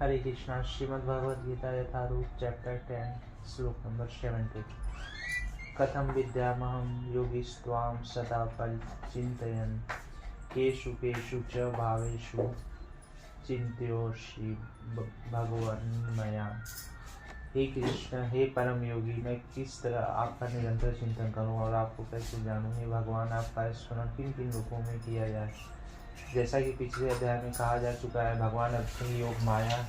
हरे कृष्णा। श्रीमद् भगवद गीता यथारूप chapter 10 श्लोक number 70। कथम विद्यामहं योगिस्त्वां सदा परिचिन्तयन् केषु केषु च भावेषु चिंत्योषि भगवन्मया। हे कृष्ण, हे परम योगी, मैं किस तरह आपका निरंतर चिंतन करूं और आपको कैसे जानूं। हे भगवान, आपका स्मरण किन किन रूपों में किया जाए। जैसा कि पिछले अध्याय में कहा जा चुका है, भगवान अपनी योग माया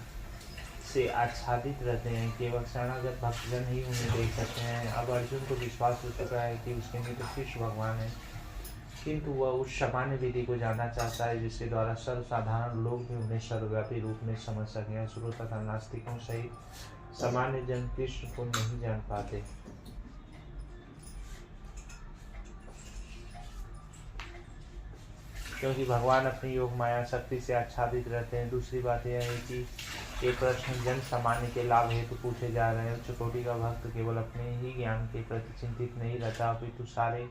से आच्छादित रहते हैं। केवल शरणागत भक्तजन ही उन्हें देख सकते हैं। अब अर्जुन को विश्वास हो चुका है कि उसके मित्र कृष्ण भगवान है, किंतु वह उस सामान्य विधि को जानना चाहता है जिसके द्वारा सर्वसाधारण लोग भी उन्हें सर्वव्यापी रूप में समझ सकें। असुरों तथा नास्तिकों सहित सामान्य जन कृष्ण को नहीं जान पाते। क्योंकि भगवान अपनी योग माया शक्ति से आच्छादित रहते हैं। दूसरी बात यह है कि ये प्रश्न जन सामान्य के लाभ हेतु पूछे जा रहे हैं। उच्च कोटि का भक्त केवल अपने ही ज्ञान के प्रति चिंतित नहीं रहता, अपितु सारे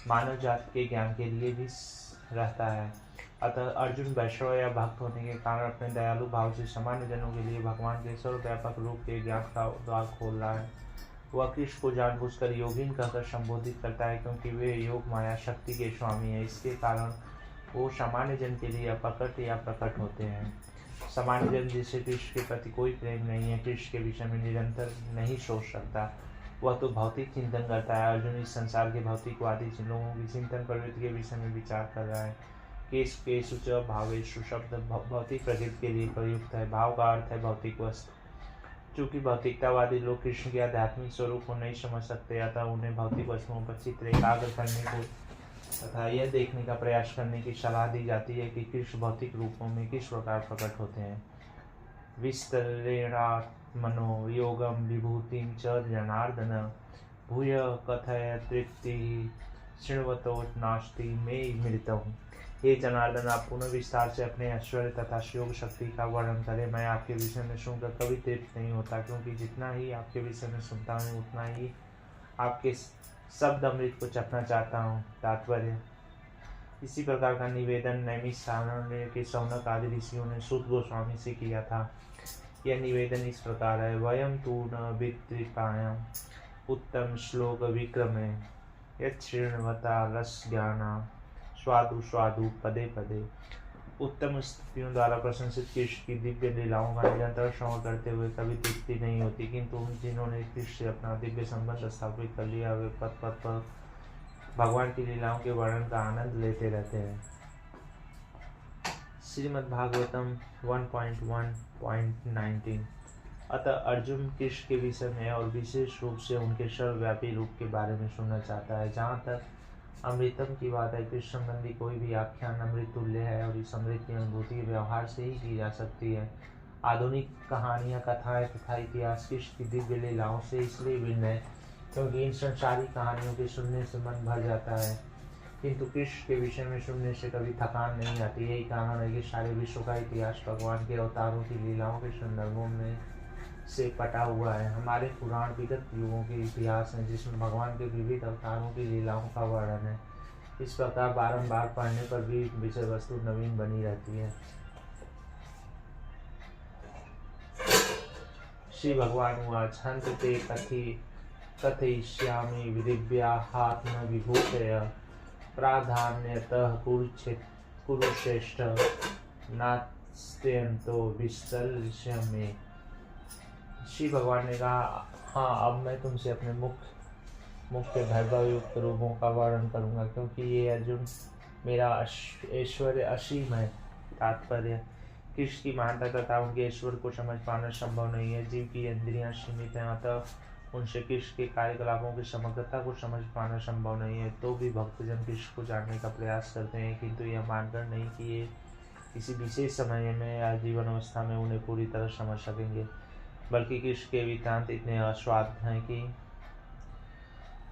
मानव जाति के ज्ञान के लिए भी रहता है। अतः अर्जुन वैष्णव या भक्त होने के कारण अपने दयालु भाव से सामान्य जनों के लिए भगवान के सर्वव्यापक रूप के ज्ञान का द्वार खोल रहा है। वह कृष्ण को जानबूझकर योगिन कहकर संबोधित करता है, क्योंकि वे योग माया शक्ति के स्वामी है। इसके कारण वो सामान्य जन के लिए अपकट या प्रकट होते हैं। सामान्य जन जिसे कृष्ण के प्रति कोई प्रेम नहीं है, कृष्ण के विषय में निरंतर नहीं सोच सकता, वह तो भौतिक चिंतन करता है। अर्जुन इस संसार के भौतिकवादी लोगों की चिंतन प्रवृत्ति के विषय में विचार कर रहा है। केषु च भावेषु शब्द भौतिक प्रकृति के लिए प्रयुक्त है। भाव का अर्थ है भौतिक वस्तु। चूंकि भौतिकतावादी लोग कृष्ण के आध्यात्मिक स्वरूप को नहीं समझ सकते, अतः उन्हें भौतिक वस्तुओं पर चित्र एकाग्र करने को तथा यह देखने का प्रयास करने की सलाह दी जाती है कि कृष्ण भौतिक रूपों में किस प्रकार प्रकट होते हैं। विस्तरेणात्मनो योगम विभूतिं च जनार्दन भूय कथय तृप्ति शृण्वतो नास्ति मे मृतम्। हे जनार्दन, आप पुनः विस्तार से अपने ऐश्वर्य तथा योग शक्ति का वर्णन करें। मैं आपके विषय में सुनकर कभी तृप्त नहीं होता, क्योंकि जितना ही आपके विषय में सुनता हूँ उतना ही आपके शब्द अमृत को चखना चाहता हूँ। तात्पर्य: इसी प्रकार का निवेदन नैमिषारण्य के शौनक आदि ऋषियों ने सूत गोस्वामी से किया था। यह निवेदन इस प्रकार है: वयम तू न वित्रिपायाम उत्तम श्लोक विक्रमे यृण्वता रस ज्ञाना स्वादु स्वादु पदे पदे। उत्तम स्तुतियों द्वारा प्रशंसित कृष्ण की दिव्य लीलाओं का निरंतर श्रवण करते हुए कभी तृप्ति नहीं होती, किंतु जिन्होंने कृष्ण से अपना दिव्य संबंध स्थापित कर लिया, वे पद पद पर भगवान की लीलाओं के वर्णन का आनंद लेते रहते हैं। श्रीमद् भागवतम 1.1.19। अतः अर्जुन कृष्ण के विषय में और विशेष रूप से उनके सर्वव्यापी रूप के बारे में सुनना चाहता है। जहाँ तक अमृतम की बात है, कृष्ण संबंधी कोई भी आख्यान अमृत तुल्य है और इस अमृत की अनुभूति व्यवहार से ही की जा सकती है। आधुनिक कहानियाँ, कथाएं तथा इतिहास कृष्ण की दिव्य लीलाओं से इसलिए भिन्न है क्योंकि इन संसारी कहानियों के सुनने से मन भर जाता है, किंतु कृष्ण के विषय में सुनने से कभी थकान नहीं आती। यही कारण है कि सारे विश्व का इतिहास भगवान के अवतारों की लीलाओं के संदर्भों में से पटा हुआ है। हमारे पुराण विगत युगों के इतिहास हैं जिसमें भगवान के विविध अवतारों की लीलाओं का वर्णन है। इस प्रकार बारंबार पढ़ने पर भी विषय वस्तु नवीन बनी रहती है। श्री भगवान उवाच: हन्त ते कथयिष्यामि दिव्याहात्म विभूतय प्राधान्यतः कुरुश्रेष्ठ नास्त्यन्तो विस्तल्य मे। श्री भगवान ने कहा, हाँ, अब मैं तुमसे अपने मुख्य वैभवयुक्त रूपों का वर्णन करूंगा, क्योंकि ये अर्जुन मेरा ऐश्वर्य असीम है। तात्पर्य: कृष्ण की महानता तथा उनके ऐश्वर्य को समझ पाना संभव नहीं है। जीव की इंद्रियां सीमित हैं, अतः उनसे कृष्ण के कार्यकलापों की समग्रता को समझ पाना संभव नहीं है। तो भी भक्तजन कृष्ण को जानने का प्रयास करते हैं, किंतु यह मानकर नहीं कि ये किसी विशेष समय में या जीवन अवस्था में उन्हें पूरी तरह समझ सकेंगे, बल्कि कृष्ण के वृत्तांत इतने आस्वाद हैं कि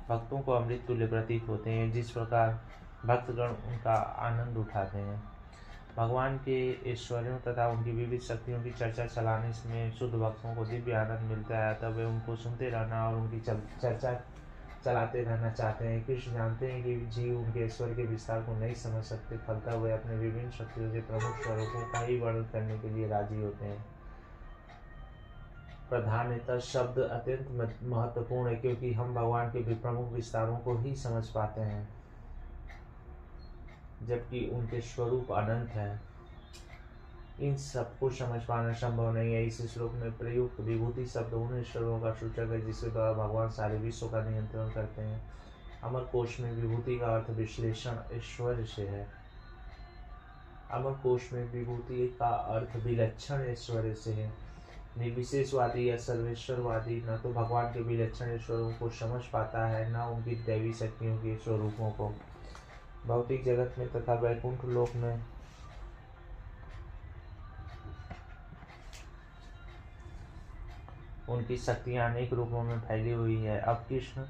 भक्तों को अमृत तुल्य प्रतीत होते हैं। जिस प्रकार भक्तगण उनका आनंद उठाते हैं। भगवान के ऐश्वर्यों तथा उनकी विविध शक्तियों की चर्चा चलाने में शुद्ध भक्तों को दिव्य आनंद मिलता है, तब वे उनको सुनते रहना और उनकी चर्चा चलाते रहना चाहते हैं। कृष्ण जानते हैं कि जीव उनके ऐश्वर्य के विस्तार को नहीं समझ सकते, फलतः वे अपने विभिन्न शक्तियों के प्रमुख स्वरूपों का ही वर्णन करने के लिए राजी होते हैं। प्रधानतः शब्द अत्यंत महत्वपूर्ण है, क्योंकि हम भगवान के प्रमुख विस्तारों को ही समझ पाते हैं, जबकि उनके स्वरूप अनंत है। इन सबको समझ पाना संभव नहीं है। इस श्लोक में प्रयुक्त विभूति शब्द उन ईश्वरों का सूचक है जिसके द्वारा भगवान सारे विश्व का नियंत्रण करते हैं। अमर कोश में विभूति का अर्थ विश्लेषण ऐश्वर्य से है। अमर कोश में विभूति का अर्थ विलक्षण ऐश्वर्य से है। निर्विशेषवादी या सर्वेश्वरवादी न तो भगवान के विलक्षण ईश्वरों को समझ पाता है, न उनकी दैवी शक्तियों के स्वरूपों को। भौतिक जगत में तथा वैकुंठ लोक में उनकी शक्तियां अनेक रूपों में फैली हुई है। अब कृष्ण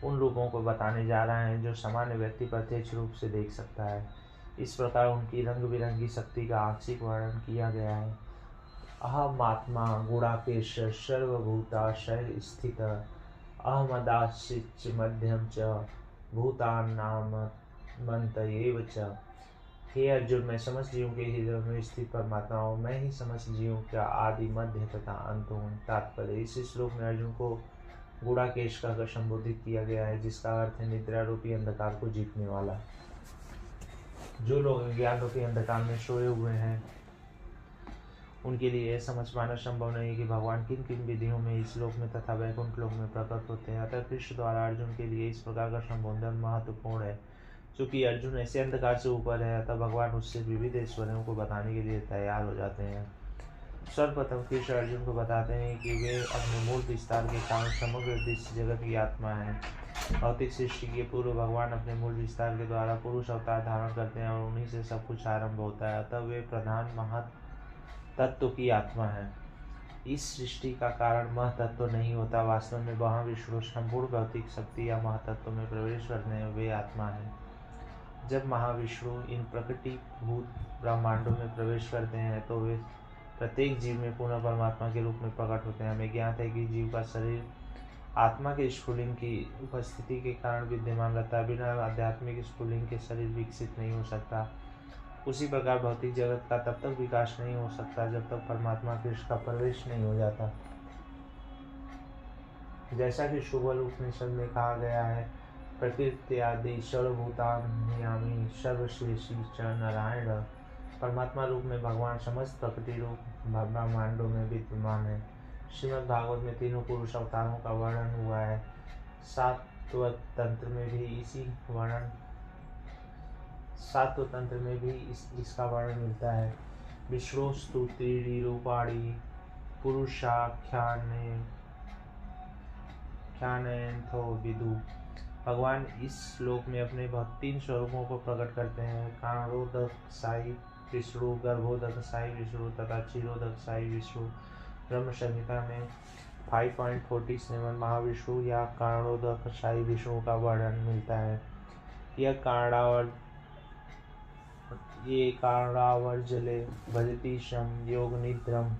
उन रूपों को बताने जा रहे हैं जो सामान्य व्यक्ति प्रत्यक्ष रूप से देख सकता है। इस प्रकार उनकी रंग बिरंगी शक्ति का आंशिक वर्णन किया गया है। अहमात्मा गुणाकेश सर्वभूताशय स्थित अहमदाशिच मध्यम च भूतानाम मंतयेव च। हे अर्जुन, मैं समस्त जीवों के हृदय में स्थित परमात्मा हूँ। मैं ही समस्त जीवों का आदि मध्य तथा अंत हूँ। तात्पर्य, इस श्लोक में अर्जुन को गुणाकेश कहकर संबोधित किया गया है, जिसका अर्थ है निद्रा रूपी अंधकार को जीतने वाला। जो लोग ज्ञान रूपी अंधकार में सोए हुए हैं, उनके लिए यह समझ पाना संभव नहीं है कि भगवान किन किन विधियों में इस लोक में तथा वैकुंठ लोक में प्रकट होते हैं। अतः कृष्ण द्वारा अर्जुन के लिए इस प्रकार का संबोधन महत्वपूर्ण है। चूंकि अर्जुन ऐसे अंधकार से ऊपर है, अतः भगवान उससे विविध ऐश्वर्यों को बताने के लिए तैयार हो जाते हैं। सर्वप्रथम कृष्ण अर्जुन को बताते हैं कि वे अपने मूल विस्तार के कारण समग्र दृश्य जगत की आत्मा है। भौतिक सृष्टि के पूर्व भगवान अपने मूल विस्तार के द्वारा पुरुष अवतार धारण करते हैं और उन्हीं से सब कुछ आरंभ होता है। अतः वे प्रधान महातत्व की आत्मा है। इस सृष्टि का कारण महतत्व नहीं होता। वास्तव में महाविष्णु संपूर्ण भौतिक शक्ति या महतत्व में प्रवेश करने वे आत्मा है। जब महाविष्णु इन प्रकृतिभूत ब्रह्मांडों में प्रवेश करते हैं तो वे प्रत्येक जीव में पूर्ण परमात्मा के रूप में प्रकट होते हैं। हमें ज्ञात है कि जीव का शरीर आत्मा के स्फुलिंग की उपस्थिति के कारण विद्यमान रहता है। बिना आध्यात्मिक स्फुलिंग के शरीर विकसित नहीं हो सकता। उसी प्रकार भौतिक जगत का तब तक विकास नहीं हो सकता जब तक परमात्मा कृष्ण का प्रवेश नहीं हो जाता। जैसा कि शुभल उपनिषद में कहा गया है, प्रकृति आदि सर्वभूतान्यामी सर्वश्रेष्ठी च नारायण। परमात्मा रूप में भगवान समस्त प्रकृति रूप ब्रह्मांडों में विद्यमान है। श्रीमद् भागवत में तीनों पुरुष अवतारों का वर्णन हुआ है। सातवें तंत्र में भी इसका वर्णन मिलता है। विश्वस्तु त्रिरूपाणि पुरुषाख्यानेथो विदु। भगवान इस श्लोक में अपने 3 स्वरूपों को प्रकट करते हैं। कारणोदकशायी विष्णु, गर्भोदकशायी विष्णु तथा क्षीरोदकशायी विष्णु। ब्रह्म संहिता में 5.47 महाविष्णु या कारणोदकशायी विष्णु का वर्णन मिलता है। ये कारणावर्जले भजति शम योग निद्रम।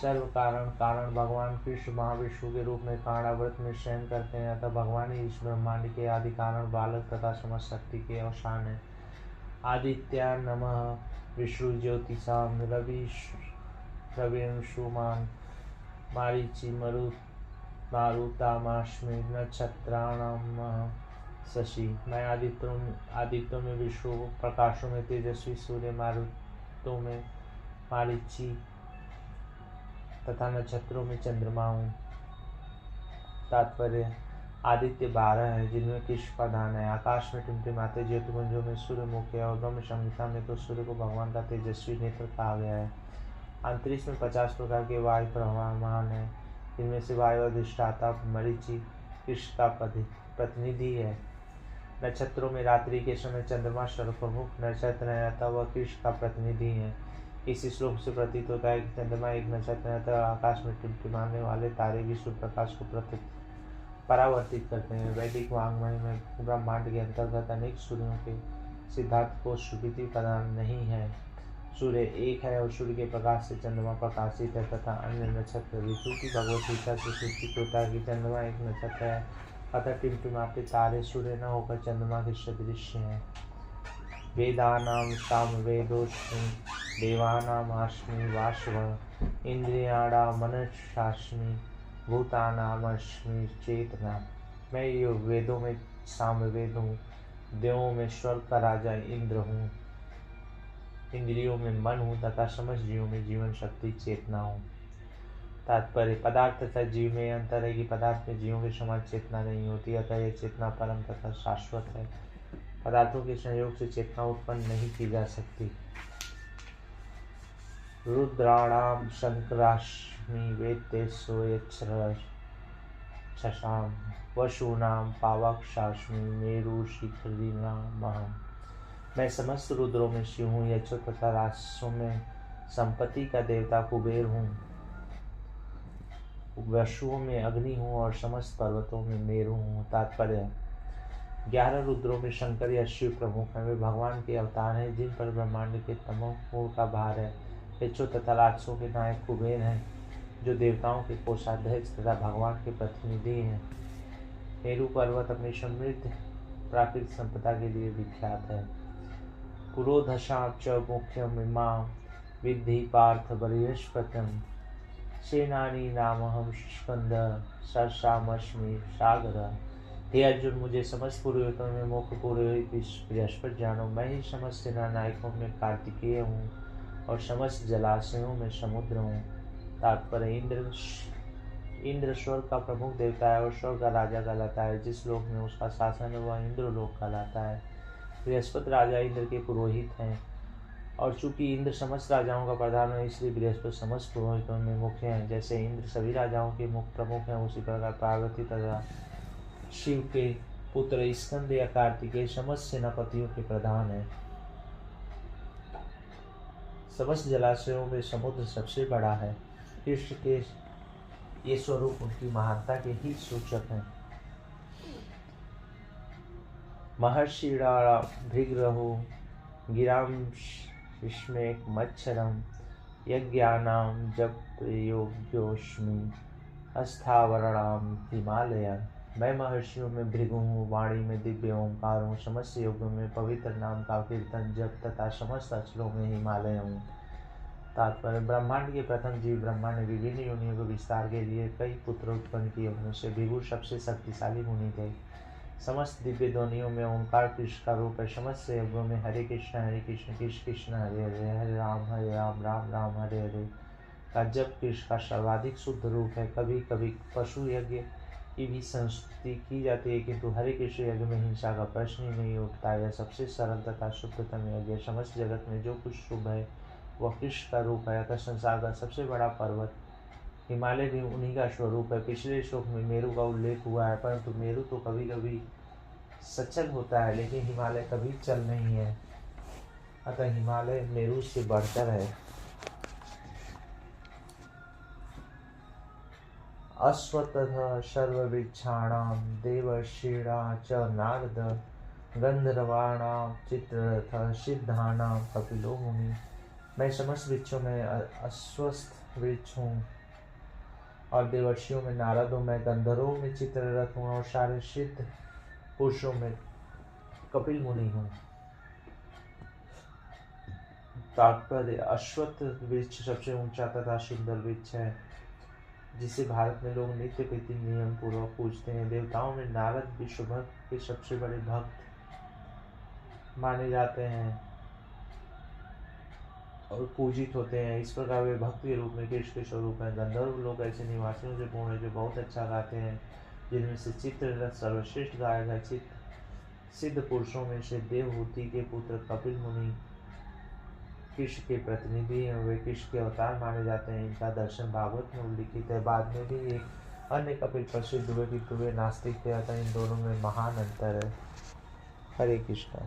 सर्व कारण भगवान कृष्ण महाविष्णु के रूप में कारणाव्रत में शयन करते हैं। अतः भगवान ही इस ब्रह्मांड के आदि कारण, बालक तथा समस्त शक्ति के अवसान है। आदित्या नमः विष्णु ज्योतिषाम रविंशुमान मारीचि मारुतामाश्मि नक्षत्राणाम शशि। मैं आदित्यों में विष्णु, प्रकाशों में तेजस्वी सूर्य, मारुतों में मारीचि तथा नक्षत्रों में चंद्रमा हूँ। तात्पर्य, आदित्य 12 है जिनमें कृष्ण प्रधान है। आकाश में टिमटिमाते ज्योतिपुंजों में सूर्य मुख्य है और ब्रह्म संहिता में तो सूर्य को भगवान का तेजस्वी नेत्र कहा गया है। अंतरिक्ष में 50 प्रकार के वायु प्रवाहमान है, जिनमें से वायु अधिष्ठाता मरीचि कृष्ण का प्रतिनिधि है। नक्षत्रों में रात्रि के समय चंद्रमा सर्वप्रमुख नक्षत्र है, अतः वह कृष्ण का प्रतिनिधि है। इस श्लोक से प्रतीत होता है कि चंद्रमा एक नक्षत्र है, अतः आकाश में टिमटिमाने वाले तारे विश्व प्रकाश को परावर्तित करते हैं। वैदिक वाङ्मय में ब्रह्मांड के अंतर्गत अनेक सूर्यों के सिद्धांत को स्वीकृति प्रदान नहीं है। सूर्य एक है और सूर्य के प्रकाश से चंद्रमा प्रकाशित है तथा अन्य नक्षत्र ऋतु की भगवत गीता से सूचित होता है कि चंद्रमा एक नक्षत्र है, अतः टिमटिमाते तारे सूर्य न होकर चंद्रमा के सदृश हैं। वेदानां सामवेदोऽस्मि देवानां अस्मि वासवः इंद्रियाणा मनसास्मि भूतानामस्मि चेतना। मैं ये वेदों में सामवेद हूँ, देवों में स्वर्ग का राजा इंद्र हूँ, इंद्रियों में मन हूँ तथा समस्त जीवों में जीवन शक्ति चेतना हूँ। तात्पर्य, पदार्थ तथा जीव में अंतर है कि पदार्थ में जीवों के समान चेतना नहीं होती, अतः यह चेतना परम तथा शाश्वत है। पदार्थों के संयोग से चेतना उत्पन्न नहीं की जा सकती। रुद्राणाम शंकरास्मि वेत्तेषु यक्षसाम वशूनाम पावकशास्मि मेरु शिखरिणामहम्। मैं समस्त रुद्रों में शिव हूँ, यक्षों तथा राक्षसों में संपत्ति का देवता कुबेर हूँ, वशुओं में अग्नि हूँ और समस्त पर्वतों में मेरु हूँ। तात्पर्य, 11 रुद्रों में शंकर या शिव प्रमुख हैं। वे भगवान के अवतार हैं जिन पर ब्रह्मांड के तमो गुण का भार है। यक्षों तथा राक्षसों के नायक कुबेर हैं जो देवताओं के कोषाध्यक्ष तथा भगवान के प्रतिनिधि हैं। मेरु पर्वत अपनी समृद्ध प्राकृतिक संपदा के लिए विख्यात है। पुरोधशां च मुख्यम इमां विद्धि पार्थ बृहस्पतिं सेनानी नामहं स्कंद सर्षामस्मि सागर। हे अर्जुन, मुझे समस्त पुरोहितों में मुख्य पुरोहित बृहस्पति जानो। मैं ही समस्त सेना नायकों में कार्तिकेय हूँ और समस्त जलाशयों में समुद्र हूँ। तात्पर्य, इंद्र स्वर्ग का प्रमुख देवता है और स्वर्ग का राजा कहलाता है। जिस लोक में उसका शासन है वह इंद्र लोक कहलाता है। बृहस्पति राजा इंद्र के पुरोहित हैं और चूंकि इंद्र समस्त राजाओं का प्रधान है, इसलिए बृहस्पति समस्त पुरोहितों में मुख्य हैं। जैसे इंद्र सभी राजाओं के मुख्य प्रमुख हैं, उसी प्रकार पार्वती तथा शिव के पुत्र स्कंद या कार्तिकेय समस्त सेनापतियों के प्रधान हैं। समस्त जलाशयों में समुद्र सबसे बड़ा है। कृष्ण के ये स्वरूप उनकी महानता के ही सूचक हैं। महर्षिणा भृगरहो गिराम विस्मेक मच्छरम यज्ञानाम जप योग्योस्मि अस्थावरणाम हिमालयन। मैं महर्षियों में भृगु हूँ, वाणी में दिव्य ओंकार हूँ, समस्त योगों में पवित्र नाम का कीर्तन जप तथा समस्त अचलों में हिमालय हूँ। तात्पर्य, ब्रह्मांड के प्रथम जीव ब्रह्मा ने विभिन्न योनियों के विस्तार के लिए कई पुत्र उत्पन्न किए। उनसे भृगु सबसे शक्तिशाली मुनि थे। समस्त दिव्य ध्वनियों में ओंकार कृष्ण का रूप है। समस्त योगों में हरे कृष्ण कृष्ण कृष्ण हरे हरे, हरे राम राम राम हरे हरे का जप कृष्ण का सर्वाधिक शुद्ध रूप है। कभी कभी पशु यज्ञ की भी संस्तुति की जाती है, किंतु हरे कृष्ण यज्ञ में हिंसा का प्रश्न ही नहीं उठता। यह सबसे सरल तथा शुद्धतम यज्ञ। समस्त जगत में जो कुछ शुभ है वह कृष्ण का रूप है। अतः संसार का सबसे बड़ा पर्वत हिमालय भी उन्हीं का स्वरूप है। पिछले श्लोक में मेरु का उल्लेख हुआ है, परंतु मेरु तो कभी कभी सचल होता है, लेकिन हिमालय कभी चल नहीं है। अतः हिमालय मेरु से बढ़कर है। अश्वत्थ सर्ववृक्षाणां देवर्षीणां च नारद गंधर्वाणां चित्ररथ सिद्धानां कपिलो मुनि। मैं समस्त वृक्षों में अश्वत्थ वृक्ष हूँ और देवर्षियों में नारद हूँ। मैं गंधर्वों में चित्ररथ हूँ और सारे सिद्ध पुरुषों में कपिल मुनि हूँ। तात्पर्य, अश्वत्थ वृक्ष सबसे ऊंचा तथा सुंदर वृक्ष है जिसे भारत में लोग नित्य प्रति नियम पूर्वक पूजते हैं। देवताओं में नारद विश्व भक्त के सबसे बड़े भक्त माने जाते हैं और पूजित होते हैं। इस प्रकार वे भक्त के रूप में कृष्ण के स्वरूप हैं। गंधर्व लोग ऐसे निवासियों से पूर्ण है जो बहुत अच्छा गाते हैं, जिनमें से चित्ररथ सर्वश्रेष्ठ गायक है। सिद्ध पुरुषों में से देवहूति के पुत्र कपिल मुनि कृष्ण के प्रतिनिधि हैं। वे कृष्ण के अवतार माने जाते हैं। इनका दर्शन भागवत में उल्लिखित है। बाद में भी एक अन्य कपिल प्रसिद्ध हुए, किंतु वे नास्तिक थे, अतः इन दोनों में महान अंतर है। हरे कृष्ण।